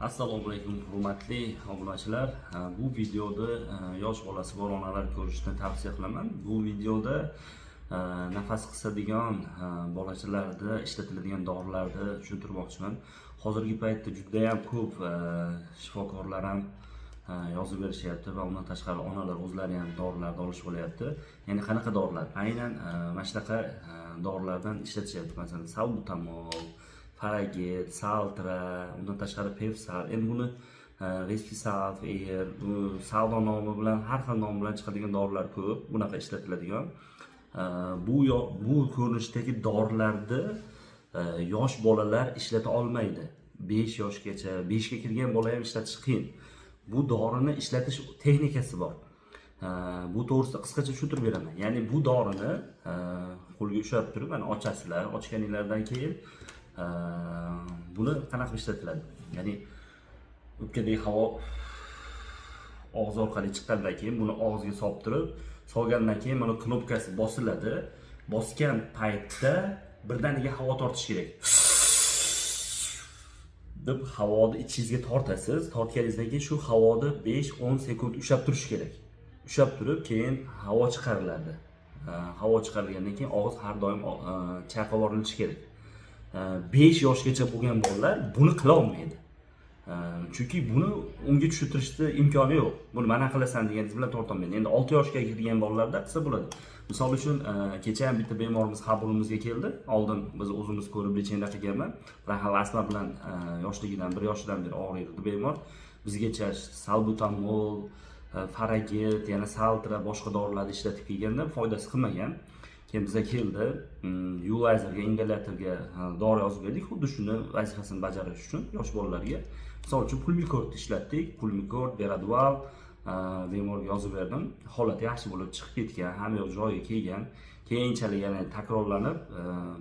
Assalomu alaykum hurmatli obunachilar. Bu videoda yosh bolasi bor onalar ko'rishni tavsiya qilaman. Bu videoda nafas qisadigan bolachalarda ishlatiladigan dorilarni tushuntirmoqchiman. Hozirgi paytda juda ham ko'p shifokorlar ham yozib berishyapti va undan tashqari onalar o'zlari ham dorilarni olish bo'layapti. Ya'ni qanaqa dorilar? Aynan mana shunaqa dorilardan ishlatishyapti. Masalan, salbutamol, Faragit, Saltra, undan tashqari Pevsar. Endi buni Respisalv, bu savdo nomi bilan, har xil nom bilan chiqadigan dorilar ko'p. Bunaqa ishlatiladigan. Bu ko'rinishdagi dorilarni yosh bolalar ishlata olmaydi. 5 yoshgacha, 5 ga kirgan bola ham ishlatish qiyin. Bu dorini ishlatish texnikasi bor. Bu to'g'risida qisqacha tushuntirib beraman. Ya'ni bu dorini qo'lga ushlab turib, mana ochasizlar, ochganinglardan keyin buni qanaqa ishlatiladi? Ya'ni o'pkadagi havo og'iz orqali chiqqandan keyin buni og'izga solib turib, solgandan keyin mana knopkasi bosiladi. Bosgan paytda birdaniga havo tortish kerak. deb havoni ichingizga tortasiz. Tortganingizdan keyin shu havoni 5-10 sekund ushlab turish kerak. Ushlab turib, keyin havo chiqariladi. Havo chiqarilgandan keyin og'iz har doim chayqab yuborilishi kerak. 5 yoshgacha bo'lgan bolalar buni qila olmaydi. Chunki buni unga tushuntirishda imkoni yo'q. Buni mana qilasan deganingiz bilan torta olmaydi. Endi 6 yoshga kirgan bolalarda qilsa bo'ladi. Misol uchun kecha ham bitta bemorimiz qabulimizga keldi. Oldin biz o'zimiz ko'rib lechenda qilganman. Rahal asma bilan yoshligidan 1 yoshidan beri og'riydi bemor. Bizgacha salbutamol, Faragit, yana Saltra boshqa dorilarni ishlatib kelganda foydasi qilmagan. Keyin bizga keldi, Ulazerga, ingalyatorga dori yozib berdik, xuddi shuni vazifasini bajarish uchun yosh bolalarga. Misol uchun Pulmicort ishlatdik, Pulmicort, Beradval bemorga yozib berdim. Holati yaxshi bo'lib chiqib ketgan, hamma yoq joyiga kelgan. Keyinchalik yana takrorlanib,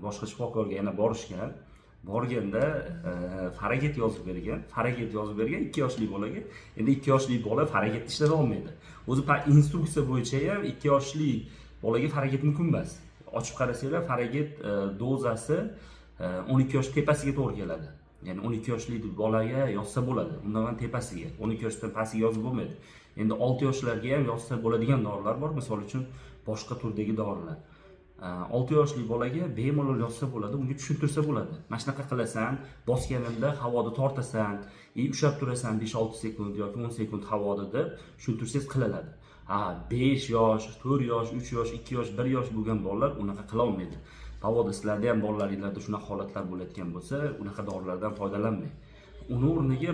boshqa shifokorga yana borishgan. Borganda Faragit yozib bergan. Faragit yozib bergan 2 yoshli bolaga. Endi 2 yoshli bola Faragit ishlata olmaydi. O'zi instruksiya bo'yicha ham 2 yoshli bolaga Faragit mumkin emas. Ochib qarasanglar, Faragit dozasi 12 yosh tepasiga to'g'ri keladi. Ya'ni 12 yoshli bolaga yozsa bo'ladi. Undan ham tepasiga, 12 yoshdan pastiga yozib bo'lmaydi. Endi 6 yoshlarga ham yozsa bo'ladigan dorilar bor, misol uchun boshqa turdagi dorilar. 6 yoshli bolaga bemalol yozsa bo'ladi, unga tushuntirsa bo'ladi. Mana shunaqa qilasan, bosganingda havoni tortasan, ushlab turasan 5-6 sekund yoki 10 sekund havoda deb tushuntirsangiz qilinadi. 5 yosh, 4 yosh, 3 yosh, 2 yosh, 1 yosh bo'lgan bolalar unaqa qila olmaydi. Bavoda sizlarda ham bolalaringlarda shunaqa holatlar bo'layotgan bo'lsa, unaqa dorilardan foydalanmang. Uni o'rniga